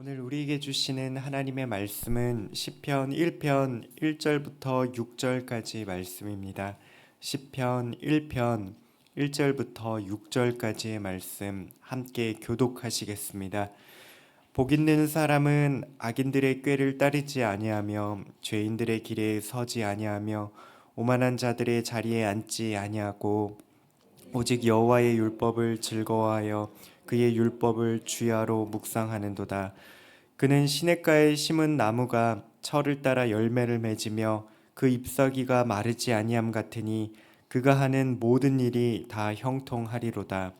오늘 우리에게 주시는 하나님의 말씀은 시편 1편 1절부터 6절까지 말씀입니다. 시편 1편 1절부터 6절까지의 말씀 함께 교독하시겠습니다. 복 있는 사람은 악인들의 꾀를 따르지 아니하며 죄인들의 길에 서지 아니하며 오만한 자들의 자리에 앉지 아니하고 오직 여호와의 율법을 즐거워하여 그의 율법을 주야로 묵상하는도다. 그는 시냇가에 심은 나무가 철을 따라 열매를 맺으며 그 잎사귀가 마르지 아니함 같으니 그가 하는 모든 일이 다 형통하리로다.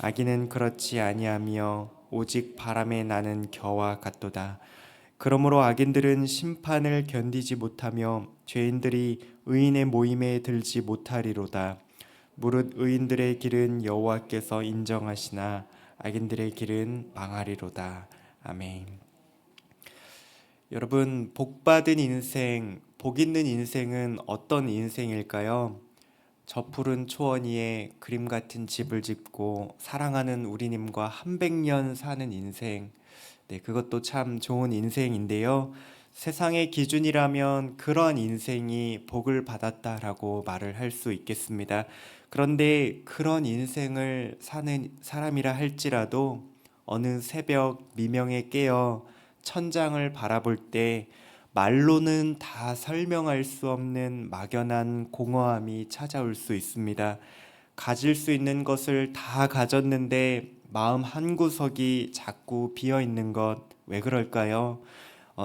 악인은 그렇지 아니하며 오직 바람에 나는 겨와 같도다. 그러므로 악인들은 심판을 견디지 못하며 죄인들이 의인의 모임에 들지 못하리로다. 무릇 의인들의 길은 여호와께서 인정하시나 악인들의 길은 망하리로다. 아멘. 여러분, 복받은 인생, 복 있는 인생은 어떤 인생일까요? 저 푸른 초원 위에 그림 같은 집을 짓고 사랑하는 우리님과 100년 사는 인생. 네, 그것도 참 좋은 인생인데요. 세상의 기준이라면 그러한 인생이 복을 받았다라고 말을 할 수 있겠습니다. 그런데 그런 인생을 사는 사람이라 할지라도 어느 새벽 미명에 깨어 천장을 바라볼 때 말로는 다 설명할 수 없는 막연한 공허함이 찾아올 수 있습니다. 가질 수 있는 것을 다 가졌는데 마음 한구석이 자꾸 비어 있는 것, 왜 그럴까요?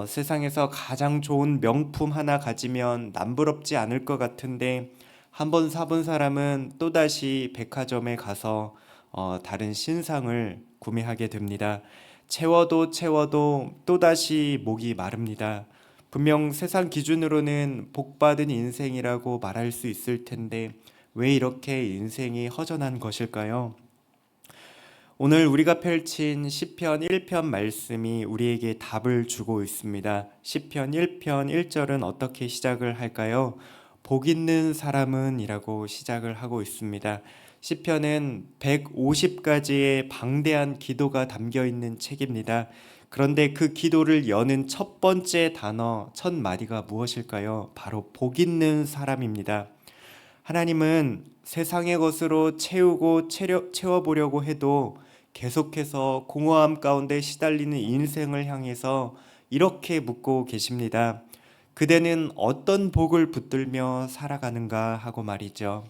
세상에서 가장 좋은 명품 하나 가지면 남부럽지 않을 것 같은데 한번 사본 사람은 또다시 백화점에 가서 다른 신상을 구매하게 됩니다. 채워도 채워도 또다시 목이 마릅니다. 분명 세상 기준으로는 복받은 인생이라고 말할 수 있을 텐데 왜 이렇게 인생이 허전한 것일까요? 오늘 우리가 펼친 시편 1편 말씀이 우리에게 답을 주고 있습니다. 시편 1편 1절은 어떻게 시작을 할까요? 복 있는 사람은 이라고 시작을 하고 있습니다. 시편은 150가지의 방대한 기도가 담겨 있는 책입니다. 그런데 그 기도를 여는 첫 번째 단어, 첫 마디가 무엇일까요? 바로 복 있는 사람입니다. 하나님은 세상의 것으로 채워보려고 해도 계속해서 공허함 가운데 시달리는 인생을 향해서 이렇게 묻고 계십니다. 그대는 어떤 복을 붙들며 살아가는가 하고 말이죠.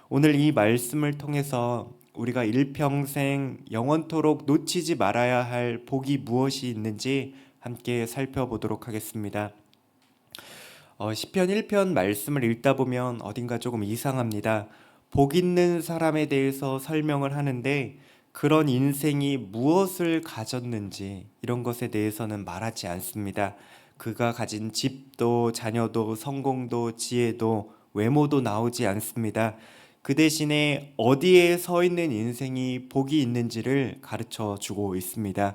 오늘 이 말씀을 통해서 우리가 일평생 영원토록 놓치지 말아야 할 복이 무엇이 있는지 함께 살펴보도록 하겠습니다. 시편 1편 말씀을 읽다 보면 어딘가 조금 이상합니다. 복 있는 사람에 대해서 설명을 하는데 그런 인생이 무엇을 가졌는지 이런 것에 대해서는 말하지 않습니다. 그가 가진 집도 자녀도 성공도 지혜도 외모도 나오지 않습니다. 그 대신에 어디에 서 있는 인생이 복이 있는지를 가르쳐 주고 있습니다.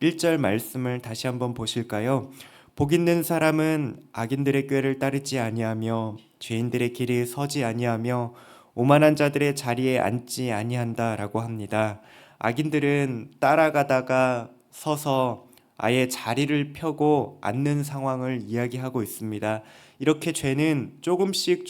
1절 말씀을 다시 한번 보실까요? 복 있는 사람은 악인들의 꾀를 따르지 아니하며 죄인들의 길에 서지 아니하며 오만한 자들의 자리에 앉지 아니한다라고 합니다. 악인들은 따라가다가 서서 아예 자리를 펴고 앉는 상황을 이야기하고 있습니다. 이렇게 죄는 조금씩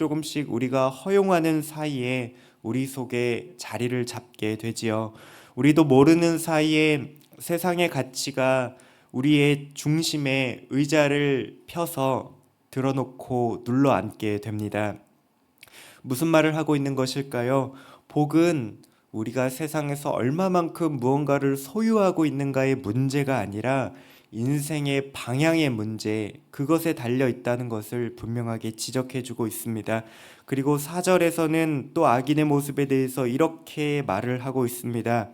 우리가 허용하는 사이에 우리 속에 자리를 잡게 되지요. 우리도 모르는 사이에 세상의 가치가 우리의 중심에 의자를 펴서 들어놓고 눌러 앉게 됩니다. 무슨 말을 하고 있는 것일까요? 복은 우리가 세상에서 얼마만큼 무언가를 소유하고 있는가의 문제가 아니라 인생의 방향의 문제, 그것에 달려 있다는 것을 분명하게 지적해 주고 있습니다. 그리고 4절에서는 또 악인의 모습에 대해서 이렇게 말을 하고 있습니다.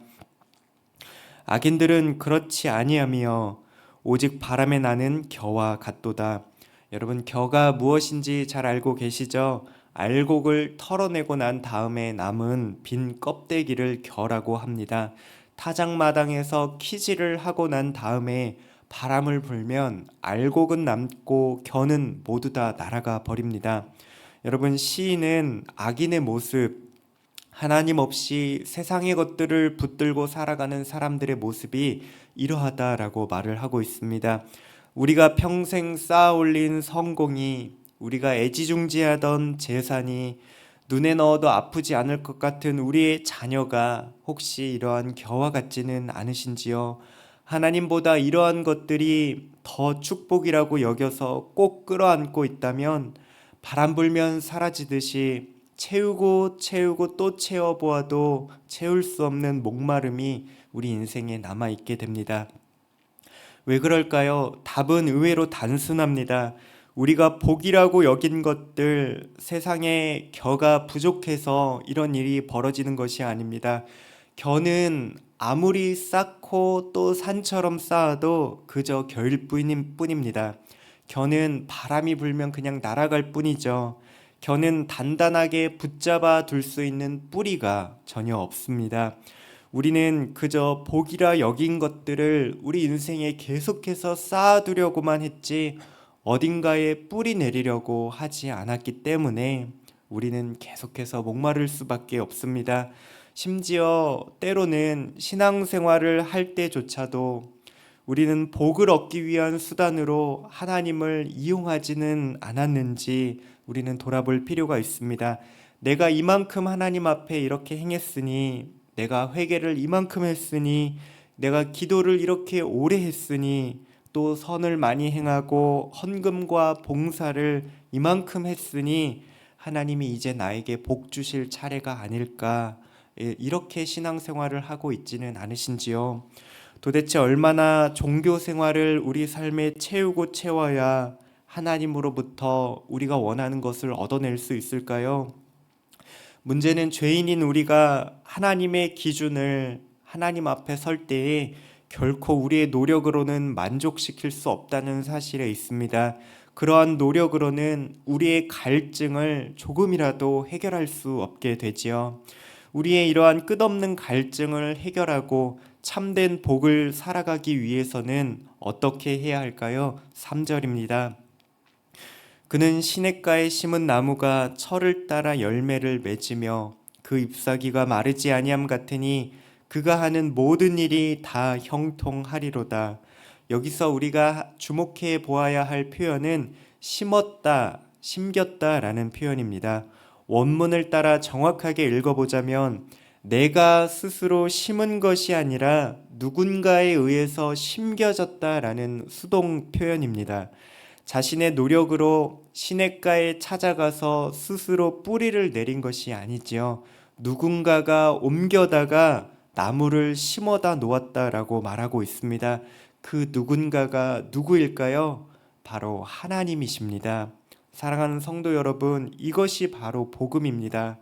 악인들은 그렇지 아니하며 오직 바람에 나는 겨와 같도다. 여러분, 겨가 무엇인지 잘 알고 계시죠? 알곡을 털어내고 난 다음에 남은 빈 껍데기를 겨라고 합니다. 타작마당에서 키질을 하고 난 다음에 바람을 불면 알곡은 남고 겨는 모두 다 날아가 버립니다. 여러분, 시인은 악인의 모습, 하나님 없이 세상의 것들을 붙들고 살아가는 사람들의 모습이 이러하다라고 말을 하고 있습니다. 우리가 평생 쌓아올린 성공이, 우리가 애지중지하던 재산이, 눈에 넣어도 아프지 않을 것 같은 우리의 자녀가 혹시 이러한 겨와 같지는 않으신지요? 하나님보다 이러한 것들이 더 축복이라고 여겨서 꼭 끌어안고 있다면 바람 불면 사라지듯이 채우고 채우고 또 채워보아도 채울 수 없는 목마름이 우리 인생에 남아있게 됩니다. 왜 그럴까요? 답은 의외로 단순합니다. 우리가 복이라고 여긴 것들, 세상에 겨가 부족해서 이런 일이 벌어지는 것이 아닙니다. 겨는 아무리 쌓고 또 산처럼 쌓아도 그저 겨일 뿐입니다. 겨는 바람이 불면 그냥 날아갈 뿐이죠. 겨는 단단하게 붙잡아 둘 수 있는 뿌리가 전혀 없습니다. 우리는 그저 복이라 여긴 것들을 우리 인생에 계속해서 쌓아두려고만 했지 어딘가에 뿌리 내리려고 하지 않았기 때문에 우리는 계속해서 목마를 수밖에 없습니다. 심지어 때로는 신앙생활을 할 때조차도 우리는 복을 얻기 위한 수단으로 하나님을 이용하지는 않았는지 우리는 돌아볼 필요가 있습니다. 내가 이만큼 하나님 앞에 이렇게 행했으니, 내가 회개를 이만큼 했으니, 내가 기도를 이렇게 오래 했으니, 또 선을 많이 행하고 헌금과 봉사를 이만큼 했으니 하나님이 이제 나에게 복 주실 차례가 아닐까, 이렇게 신앙생활을 하고 있지는 않으신지요? 도대체 얼마나 종교 생활을 우리 삶에 채우고 채워야 하나님으로부터 우리가 원하는 것을 얻어낼 수 있을까요? 문제는 죄인인 우리가 하나님의 기준을 하나님 앞에 설 때에 결코 우리의 노력으로는 만족시킬 수 없다는 사실에 있습니다. 그러한 노력으로는 우리의 갈증을 조금이라도 해결할 수 없게 되지요. 우리의 이러한 끝없는 갈증을 해결하고 참된 복을 살아가기 위해서는 어떻게 해야 할까요? 3절입니다. 그는 시냇가에 심은 나무가 철을 따라 열매를 맺으며 그 잎사귀가 마르지 아니함 같으니 그가 하는 모든 일이 다 형통하리로다. 여기서 우리가 주목해 보아야 할 표현은 심었다, 심겼다라는 표현입니다. 원문을 따라 정확하게 읽어보자면 내가 스스로 심은 것이 아니라 누군가에 의해서 심겨졌다라는 수동 표현입니다. 자신의 노력으로 시냇가에 찾아가서 스스로 뿌리를 내린 것이 아니지요. 누군가가 옮겨다가 나무를 심어다 놓았다라고 말하고 있습니다. 그 누군가가 누구일까요? 바로 하나님이십니다. 사랑하는 성도 여러분, 이것이 바로 복음입니다.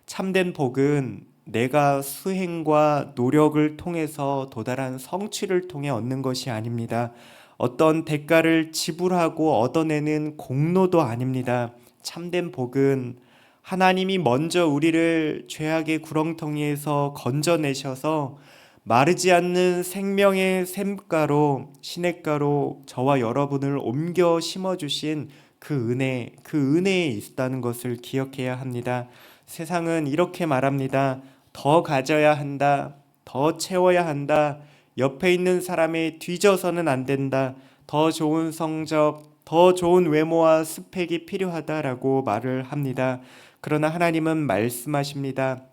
참된 복은 내가 수행과 노력을 통해서 도달한 성취를 통해 얻는 것이 아닙니다. 어떤 대가를 지불하고 얻어내는 공로도 아닙니다. 참된 복은 하나님이 먼저 우리를 죄악의 구렁텅이에서 건져내셔서 마르지 않는 생명의 샘가로 시냇가로 저와 여러분을 옮겨 심어주신 그 은혜에 있다는 것을 기억해야 합니다. 세상은 이렇게 말합니다. 더 가져야 한다. 더 채워야 한다. 옆에 있는 사람에 뒤져서는 안 된다. 더 좋은 성적, 더 좋은 외모와 스펙이 필요하다라고 말을 합니다. 그러나 하나님은 말씀하십니다.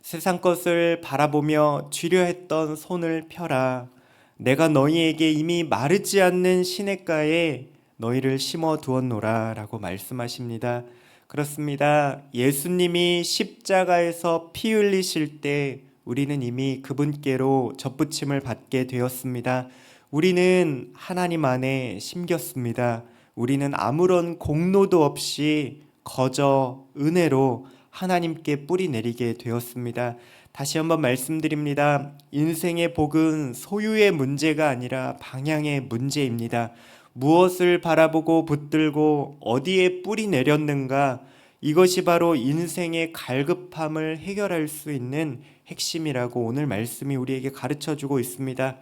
세상 것을 바라보며 쥐려 했던 손을 펴라. 내가 너희에게 이미 마르지 않는 시냇가에 너희를 심어 두었노라 라고 말씀하십니다. 그렇습니다. 예수님이 십자가에서 피 흘리실 때 우리는 이미 그분께로 접붙임을 받게 되었습니다. 우리는 하나님 안에 심겼습니다. 우리는 아무런 공로도 없이 거저 은혜로 하나님께 뿌리 내리게 되었습니다. 다시 한번 말씀드립니다. 인생의 복은 소유의 문제가 아니라 방향의 문제입니다. 무엇을 바라보고 붙들고 어디에 뿌리 내렸는가, 이것이 바로 인생의 갈급함을 해결할 수 있는 핵심이라고 오늘 말씀이 우리에게 가르쳐주고 있습니다.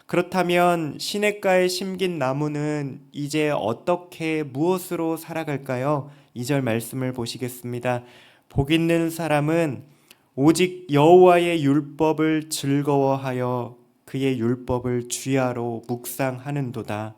그렇다면 시냇가에 심긴 나무는 이제 어떻게 무엇으로 살아갈까요? 2절 말씀을 보시겠습니다. 복 있는 사람은 오직 여호와의 율법을 즐거워하여 그의 율법을 주야로 묵상하는도다.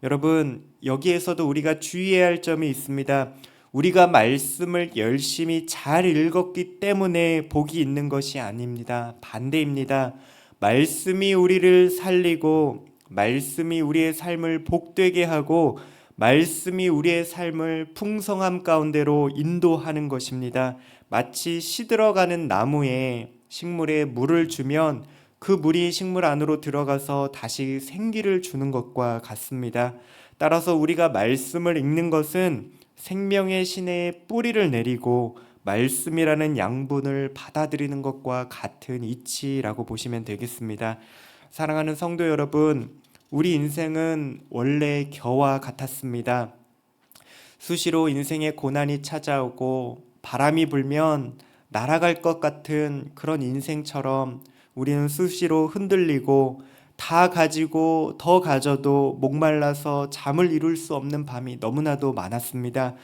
여러분, 여기에서도 우리가 주의해야 할 점이 있습니다. 우리가 말씀을 열심히 잘 읽었기 때문에 복이 있는 것이 아닙니다. 반대입니다. 말씀이 우리를 살리고 말씀이 우리의 삶을 복되게 하고 말씀이 우리의 삶을 풍성함 가운데로 인도하는 것입니다. 마치 시들어가는 나무에 식물에 물을 주면 그 물이 식물 안으로 들어가서 다시 생기를 주는 것과 같습니다. 따라서 우리가 말씀을 읽는 것은 생명의 신의 뿌리를 내리고 말씀이라는 양분을 받아들이는 것과 같은 이치라고 보시면 되겠습니다. 사랑하는 성도 여러분, 우리 인생은 원래 겨와 같았습니다. 수시로 인생의 고난이 찾아오고 바람이 불면 날아갈 것 같은 그런 인생처럼 우리는 수시로 흔들리고 다 가지고 더 가져도 목말라서 잠을 이룰 수 없는 밤이 너무나도 많았습니다.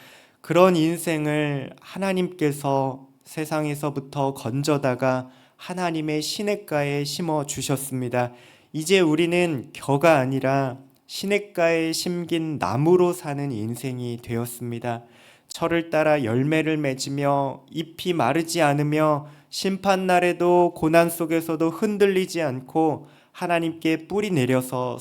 그런 인생을 하나님께서 세상에서부터 건져다가 하나님의 시냇가에 심어 주셨습니다. 이제 우리는 겨가 아니라 시냇가에 심긴 나무로 사는 인생이 되었습니다. 철을 따라 열매를 맺으며 잎이 마르지 않으며 심판날에도 고난 속에서도 흔들리지 않고 하나님께 뿌리 내려서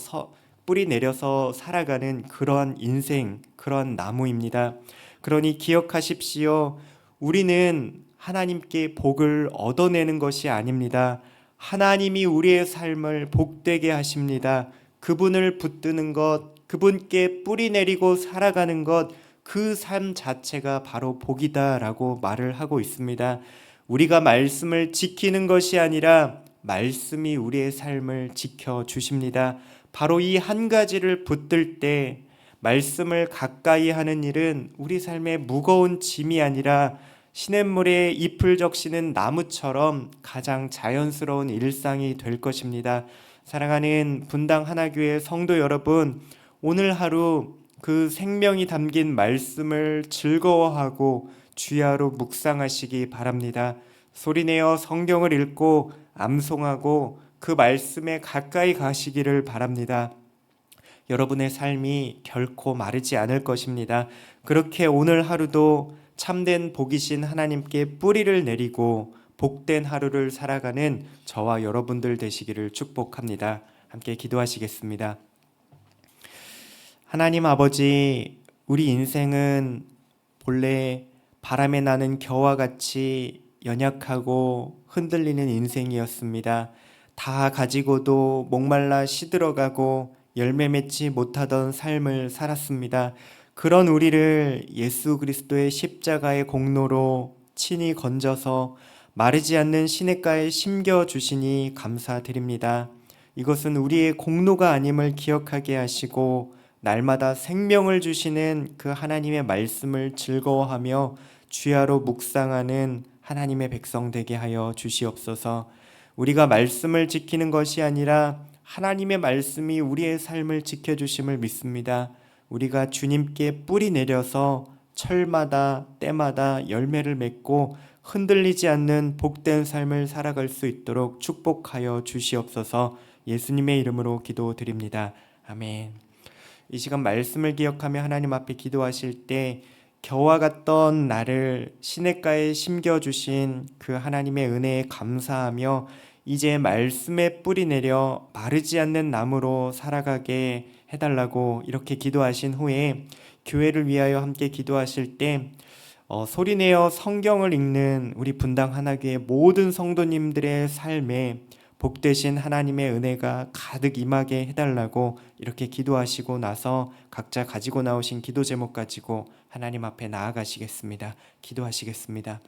살아가는 그런 인생, 그런 나무입니다. 그러니 기억하십시오. 우리는 하나님께 복을 얻어내는 것이 아닙니다. 하나님이 우리의 삶을 복되게 하십니다. 그분을 붙드는 것, 그분께 뿌리 내리고 살아가는 것, 그 삶 자체가 바로 복이다라고 말을 하고 있습니다. 우리가 말씀을 지키는 것이 아니라 말씀이 우리의 삶을 지켜주십니다. 바로 이 한 가지를 붙들 때 말씀을 가까이 하는 일은 우리 삶의 무거운 짐이 아니라 시냇물에 잎을 적시는 나무처럼 가장 자연스러운 일상이 될 것입니다. 사랑하는 분당 하나교회 성도 여러분, 오늘 하루 그 생명이 담긴 말씀을 즐거워하고 주야로 묵상하시기 바랍니다. 소리내어 성경을 읽고 암송하고 그 말씀에 가까이 가시기를 바랍니다. 여러분의 삶이 결코 마르지 않을 것입니다. 그렇게 오늘 하루도 참된 복이신 하나님께 뿌리를 내리고 복된 하루를 살아가는 저와 여러분들 되시기를 축복합니다. 함께 기도하시겠습니다. 하나님 아버지, 우리 인생은 본래 바람에 나는 겨와 같이 연약하고 흔들리는 인생이었습니다. 다 가지고도 목말라 시들어가고 열매 맺지 못하던 삶을 살았습니다. 그런 우리를 예수 그리스도의 십자가의 공로로 친히 건져서 마르지 않는 시냇가에 심겨주시니 감사드립니다. 이것은 우리의 공로가 아님을 기억하게 하시고 날마다 생명을 주시는 그 하나님의 말씀을 즐거워하며 주야로 묵상하는 하나님의 백성 되게 하여 주시옵소서. 우리가 말씀을 지키는 것이 아니라 하나님의 말씀이 우리의 삶을 지켜주심을 믿습니다. 우리가 주님께 뿌리 내려서 철마다 때마다 열매를 맺고 흔들리지 않는 복된 삶을 살아갈 수 있도록 축복하여 주시옵소서. 예수님의 이름으로 기도드립니다. 아멘. 이 시간 말씀을 기억하며 하나님 앞에 기도하실 때 겨와 같던 나를 시냇가에 심겨주신 그 하나님의 은혜에 감사하며 이제 말씀에 뿌리 내려 마르지 않는 나무로 살아가게 해달라고 이렇게 기도하신 후에 교회를 위하여 함께 기도하실 때 소리내어 성경을 읽는 우리 분당 하나교회 모든 성도님들의 삶에 복되신 하나님의 은혜가 가득 임하게 해달라고 이렇게 기도하시고 나서 각자 가지고 나오신 기도 제목 가지고 하나님 앞에 나아가시겠습니다. 기도하시겠습니다.